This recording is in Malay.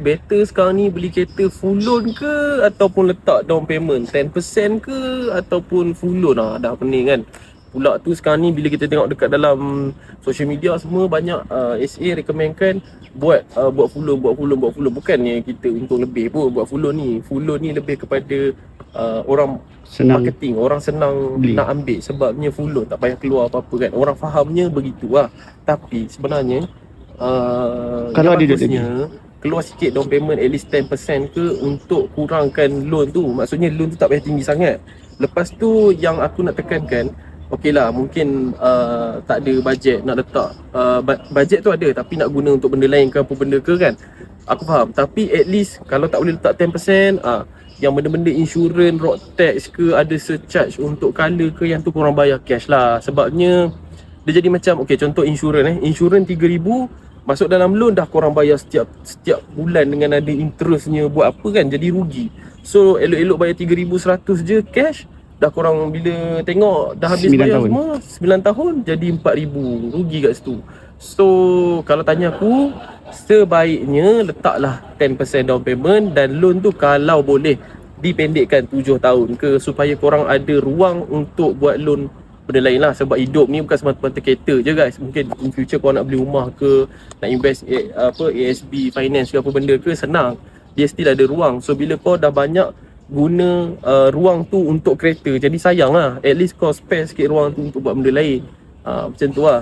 better sekarang ni beli kereta full loan ke ataupun letak down payment 10% ke ataupun full loan dah pening kan. Pula tu sekarang ni bila kita tengok dekat dalam social media semua banyak SA recommendkan buat full loan. Bukannya kita untung lebih pun buat full loan ni. Full loan ni lebih kepada orang Senang marketing, orang senang beli. nak ambil sebabnya full loan, tak payah keluar apa-apa kan. Orang fahamnya begitu lah. Tapi sebenarnya Kalau ada duit bagusnya keluar sikit down payment at least 10% ke untuk kurangkan loan tu. Maksudnya loan tu tak payah tinggi sangat. Lepas tu yang aku nak tekankan, okey lah mungkin tak ada bajet nak letak bajet tu ada tapi nak guna untuk benda lain ke apa benda ke kan. Aku faham, tapi at least kalau tak boleh letak 10%, yang benda-benda insurans, road tax ke, ada surcharge untuk color ke, yang tu korang bayar cash lah. Sebabnya dia jadi macam, okey contoh insurans insurans 3,000 masuk dalam loan dah korang bayar setiap bulan dengan ada interestnya, buat apa kan, jadi rugi. So elok-elok bayar 3,100 je cash, dah korang bila tengok dah habis 9 bayar tahun. semua 9 tahun jadi 4,000, rugi kat situ. So kalau tanya aku, sebaiknya letaklah 10% down payment dan loan tu kalau boleh dipendekkan 7 tahun ke supaya korang ada ruang untuk buat loan benda lain lah. Sebab hidup ni bukan semata-mata kereta je guys. Mungkin in future korang nak beli rumah ke, nak invest ASB finance ke apa benda ke, senang, dia still ada ruang. So bila kau dah banyak guna ruang tu untuk kereta, jadi sayang lah. At least kau spare sikit ruang tu untuk buat benda lain. Macam tu lah.